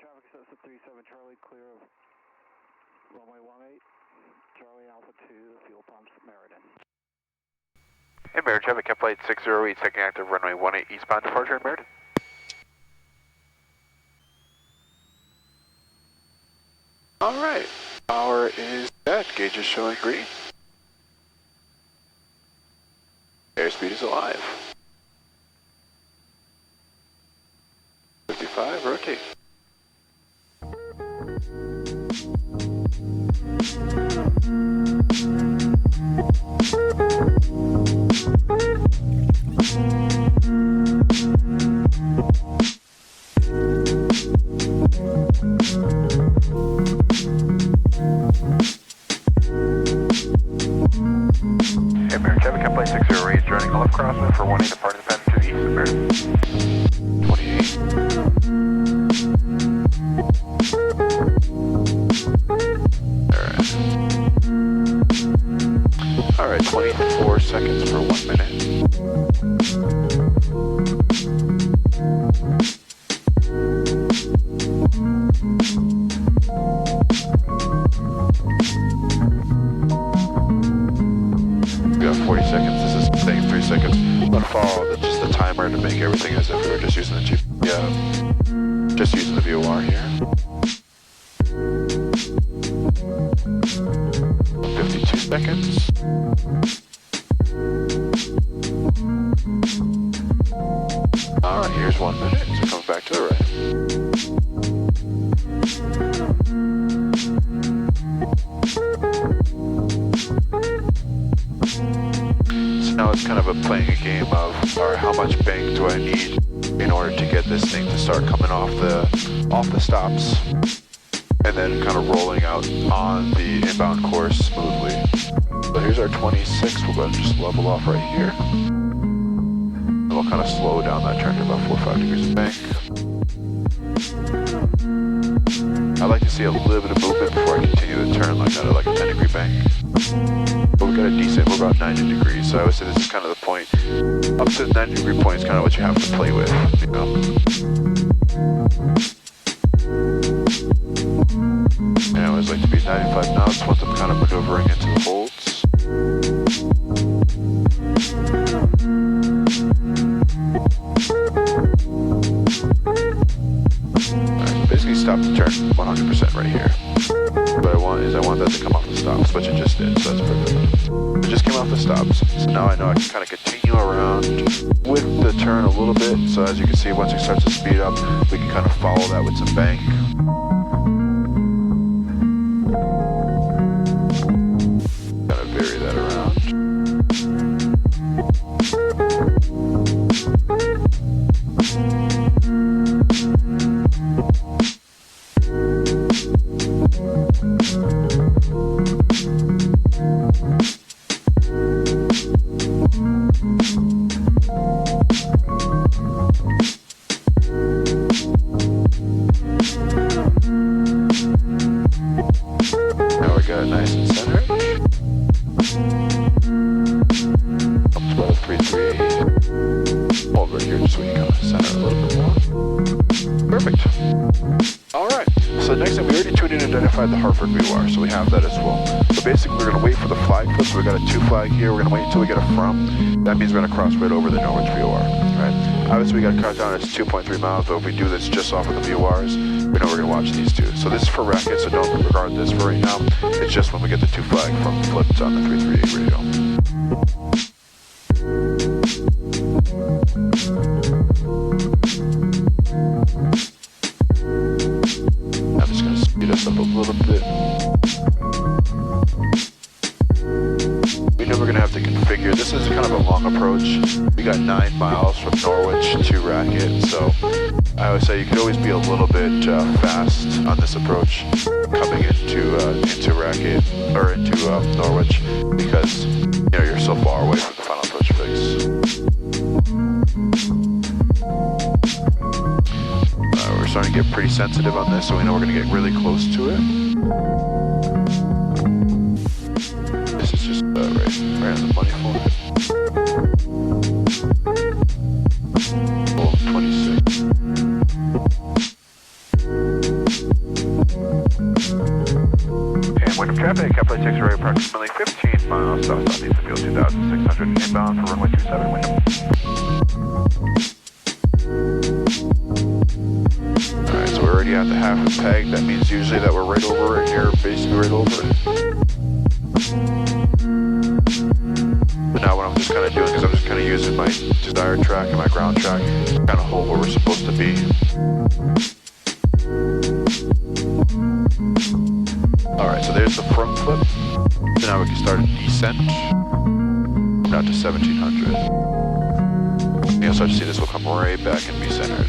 traffic assessment 37 Charlie, clear of runway 18, Charlie Alpha 2, fuel pumps, Meriden. Hey, Meriden traffic, Cap Flight 608, second active runway 18, eastbound departure in Meriden. Alright, power is set, gauge is showing green. Airspeed is alive. 55, rotate. Hey, Meriden traffic, Cap Flight 608, joining left crosswind for 18, departing the to the east of Meriden. 28. Alright, 24 seconds for 1 minute. We got 40 seconds, this is saying 3 seconds. I'm gonna follow just the timer to make everything as if we were just using the just using the VOR here. 52 seconds. Alright, here's 1 minute, so coming back to the right. So now it's kind of playing a game of, alright, how much bank do I need in order to get this thing to start coming off the stops, and then kind of rolling out on the inbound course smoothly. So here's our 26, we'll go ahead and just level off right here. And we'll kind of slow down that turn to about 4 or 5 degrees of bank. I like to see a little bit of movement before I continue the turn, like at like a 10-degree bank. But we got a decent, we're about 90 degrees, so I would say this is kind of the point. Up to the 90-degree point is kind of what you have to play with, you know. And I always like to be 95 knots once I'm kind of maneuvering into the holds. Alright, basically stop the turn 100% right here. What I want that to come off the stops, which it just did, so that's perfect. It just came off the stops, so now I know I can kind of continue around with the turn a little bit. So as you can see, once it starts to speed up, we can kind of follow that with some bank. Kind of vary that around. Now we got it nice and centered. Up to about a 338. Over here just so we can kind of center a little bit more. Perfect. Alright, so next thing, we already tuned in and identified the Hartford VOR, so we have that as well. So basically we're going to wait for the flag flip, so we got a 2 flag here, we're going to wait until we get a from. That means we're going to cross right over the Norwich VOR, right? Obviously we got to count down, it's 2.3 miles, but if we do this just off of the VORs, we know we're going to watch these two. So this is for racket, so don't regard this for right now. It's just when we get the 2 flag from flipped on the 338 radio. I'm just going to speed us up a little bit. We know we're going to have to configure. This is kind of a long approach. We got 9 miles from Norwich to Racket, so I always say you could always be a little bit fast on this approach coming into Racket or into Norwich, because you know you're so far away from the final approach fix. We're starting to get pretty sensitive on this, so we know we're going to get really close to it. This is just right on the money for it. Oh, 26. that means usually that we're right over it here, basically right over it. But now what I'm just kind of doing is I'm just kind of using my desired track and my ground track, kind of hold where we're supposed to be. Alright, so there's the front flip. So now we can start a descent. Down to 1700. You'll start to see this will come right back and be centered.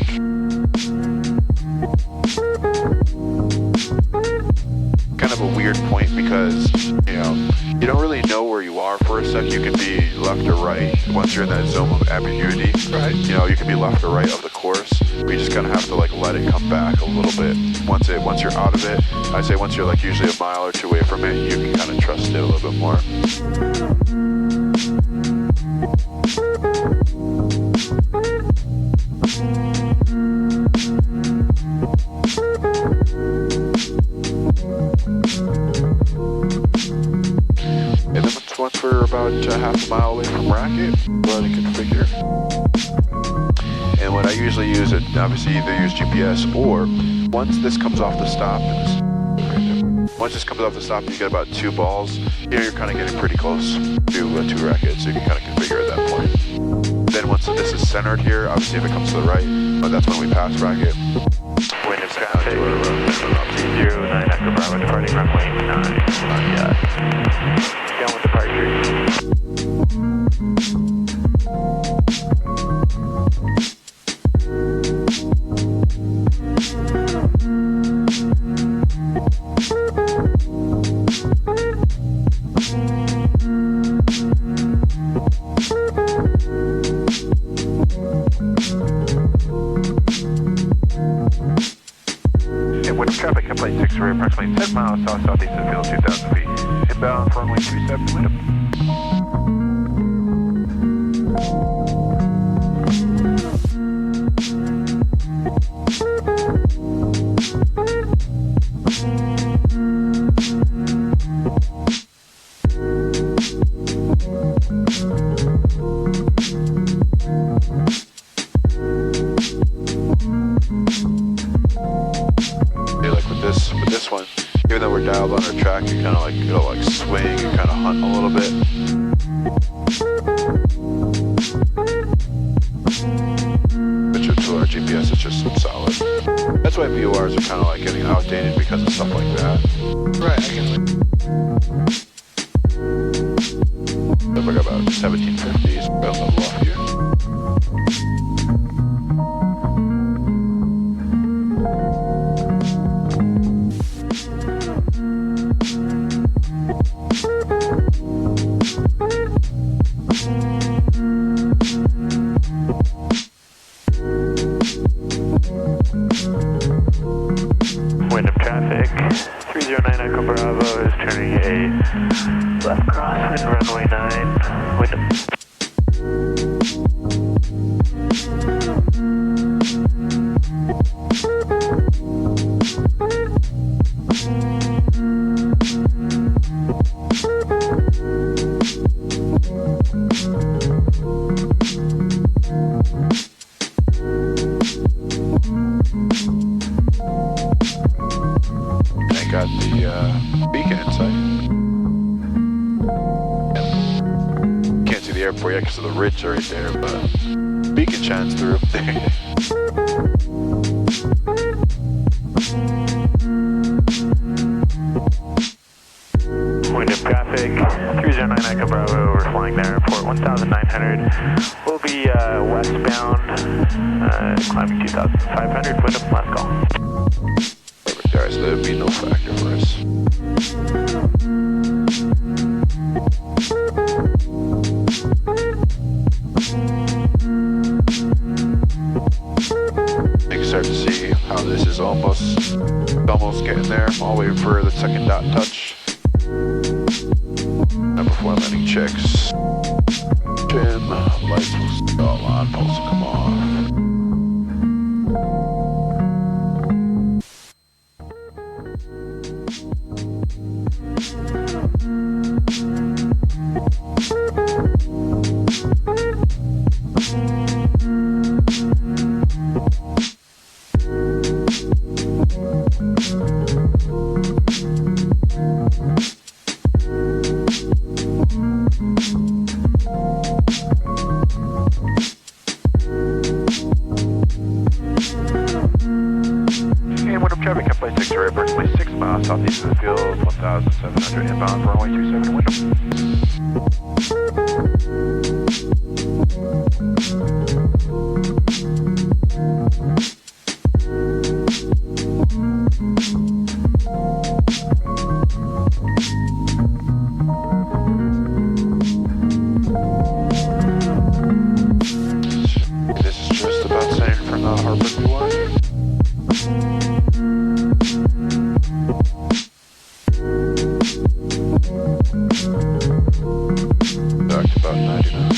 Kind of a weird point because, you know, you don't really know where you are for a sec. You can be left or right. Once you're in that zone of ambiguity, right? You know, you can be left or right of the course. We just kind of have to like let it come back a little bit. Once you're out of it, I say once you're like usually a mile or two away from it, you can kind of trust it a little bit more. And then once we're about half a mile away from racket, go ahead and configure. And what I usually use, it obviously either use GPS or once this comes off the stop, once this comes off the stop, you get about 2 balls. Here you're kind of getting pretty close to 2 rackets, so you can kind of configure at that point. Then once this is centered here, obviously if it comes to the right, that's when we pass racket. Wind is traffic, 209 Echo Bravo, departing runway 9, yeah. Down with departure. Traffic at plate 6 for approximately 10 miles south-southeast of the field, 2,000 feet. Inbound for runway 27, wind up. With this one, even though we're dialed on our track, you kind of like, it'll like swing and kind of hunt a little bit. But to our GPS, it's just solid. That's why VORs are kind of like getting outdated because of stuff like that. Right, I can If I got about 1750s, we'll level off here. Wind of traffic, 309 Echo Bravo is turning a left crosswind, runway 9, wind up. Got the beacon in sight. Can't see the airport yet because of the ridge right there, but beacon shines through. Wind of traffic, 309 Echo Bravo, we're flying the airport, 1,900. We'll be westbound, climbing 2,500, wind up, last call. Alright, so there would be no factor for us. You can start to see how this is almost getting there. I'm all waiting for the second dot touch. Now before landing checks. Trim, lights will all on, pulse will come off. 6-8, approximately 6 miles southeast of the field, 1,700 inbound, runway 27 window. This is just about same from the Harper V1. Back to about 90 now.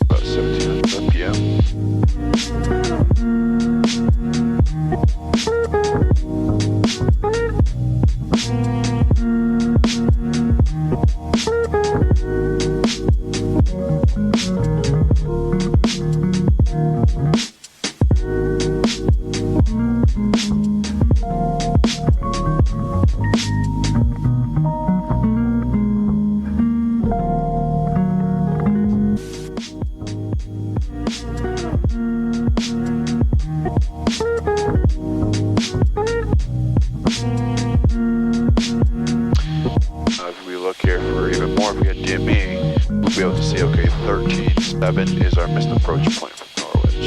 About 1700 RPM. If we look here for even more, if we had DME, we'll be able to see, okay, 13.7 is our missed approach point from Norwich.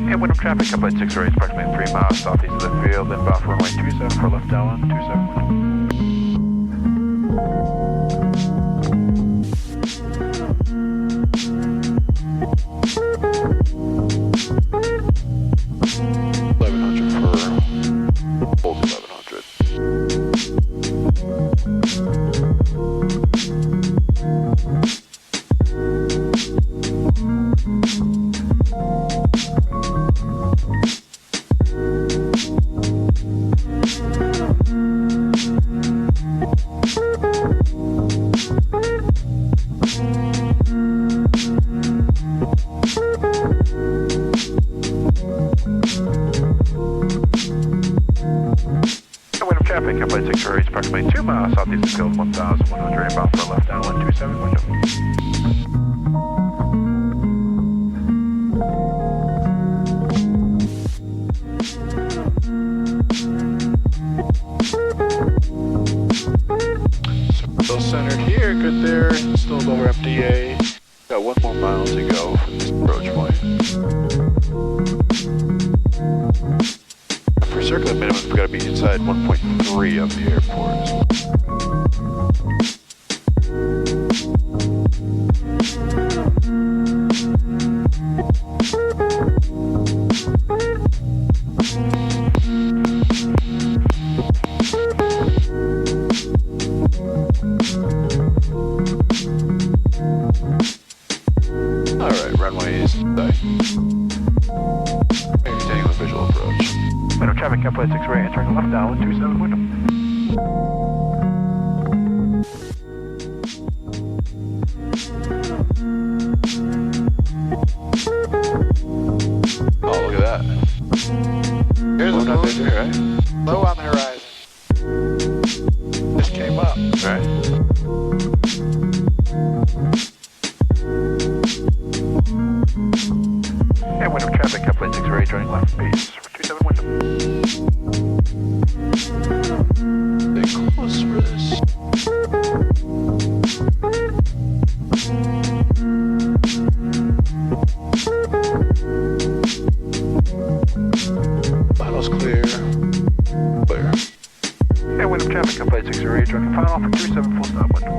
And wind of traffic up at 6-8, approximately 3 miles southeast of the field, inbound for runway 27 for left down, 27 window. Traffic up by 6-8, approximately 2 miles southeast of the field, 1,100 inbound for left down, 127 window. So still centered here, good there, installed over MDA. Got 1 more mile to go from this approach point. For circular minimum, we've got to be inside 1.3 of the airport as well. Alright, runway is inside. Maintaining the visual approach. Wind of traffic up by 6-8, entering left down, 127 window. Oh, look at that. Here's the moon, right? Low on the horizon. Just came up. Right. And wind of traffic up by 6-8, turning left base for 27 window. Stay close for this. Final's clear. Clear. And wind of traffic up by 6-8, turning final for 27 full stop window.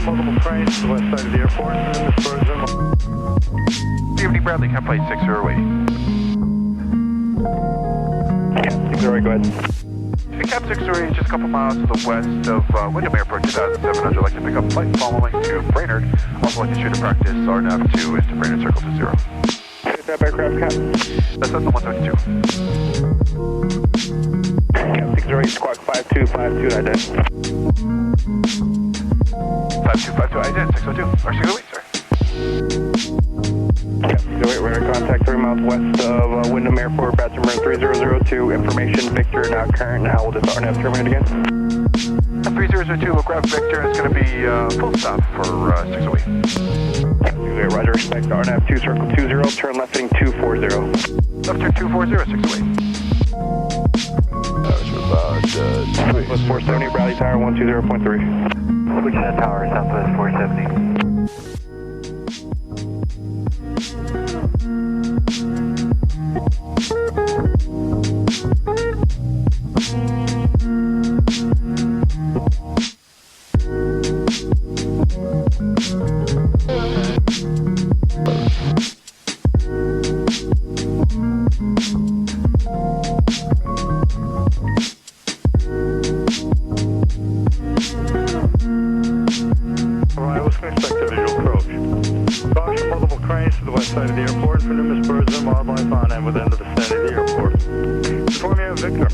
multiple cranes to the west side of the airport. Evening Bradley, Cap Flight 608. Cap 608, go ahead. Cap 608 is just a couple miles to the west of Wyndham Airport, 2700. I'd like to pick up flight following to Brainerd. Also like to shoot a practice. Rnav 2 is to Brainerd, circle to 0. Is that aircraft, Cap? That's Cessna 172. Cap 608, squawk 5252, ident. 5252, ident, 602, or 608, sorry. Cap 608, we're in contact 3 miles west of Wyndham Airport, bathroom room 3002. Information, Victor, not current. How will this Rnav terminate again? 3002, we'll grab Victor. It's going to be full stop for 608. Cap 608, roger, respect. Rnav 2, circle 20, turn left heading 240. Left turn 240, 608. That was about 2 470, Bradley Tower 120.3. Wichita Tower, Southwest 470. Expect a visual approach. Caution multiple cranes to the west side of the airport for numerous birds and wildlife on and within the vicinity of the airport. Inform me of Victor.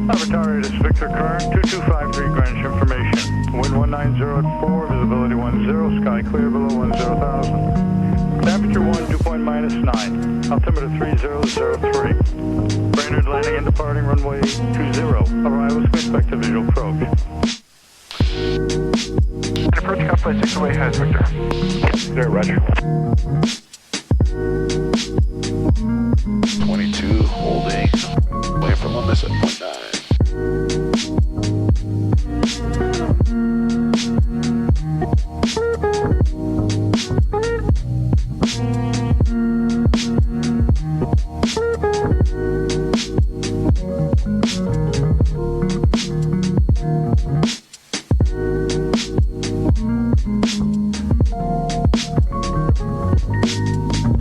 Avatar, it is Victor Current, 2253 Greenwich information. Wind 190 at 4, visibility 10, sky clear below 10,000. Temperature 1, dew point -9, altimeter 3003. Brainerd landing and departing runway 20. Arrivals can expect a visual approach. An approach Cap Flight 608 has Victor. There, roger. 22 holding. Away from Loomis at 0.9.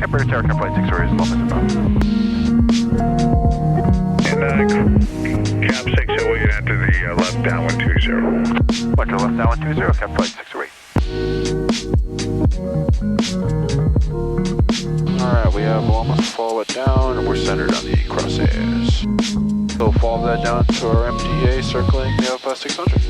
Brainerd Tower, Cap Flight 608 is Loomis about. Cap 608 enter the left down 120. Left to left down 120, Cap Flight 608. Alright, we have almost follow it down, and we're centered on the crosshairs. So follow that down to our MDA, circling the 600.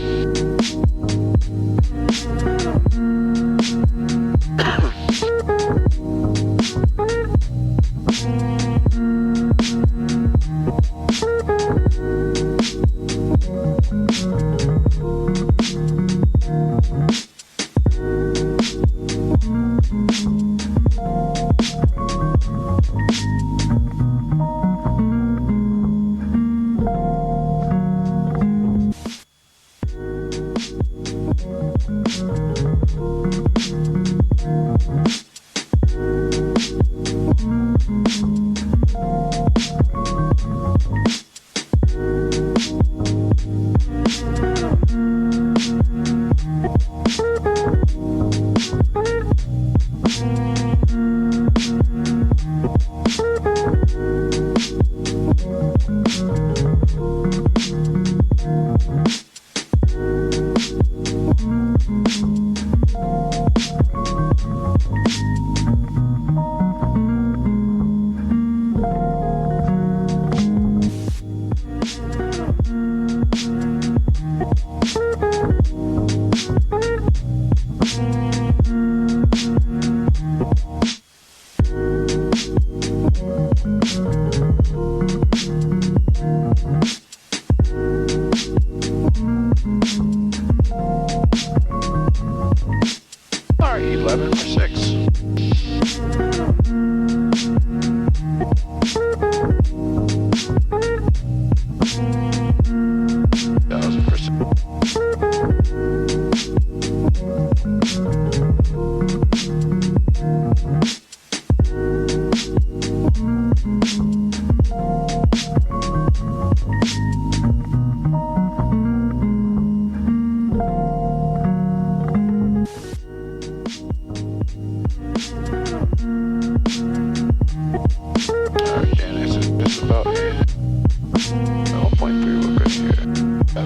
Cap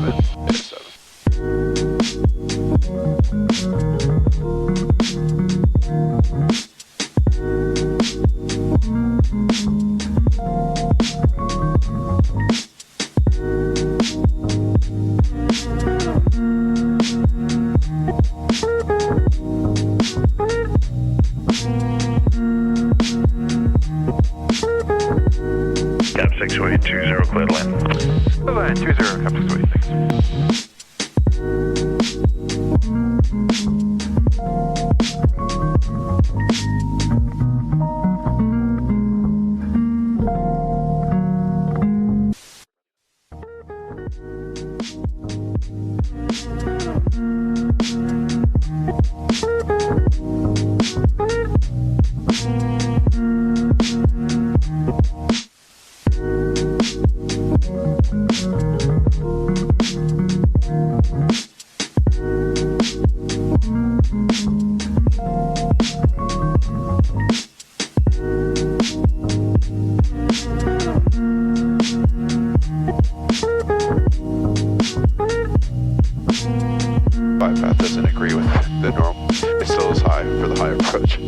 620, clear to land. Line 20, Cap 626. Path doesn't agree with the normal. It still is high for the high approach.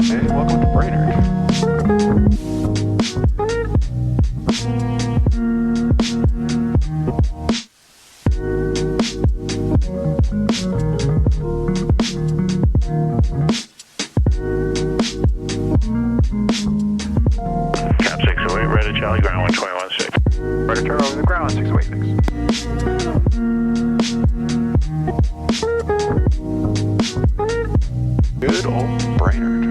Hey, welcome to Brainerd. Cap 608, right at Charlie, ground 121.6. Right at Charlie over the ground, 626. Good old Brainerd.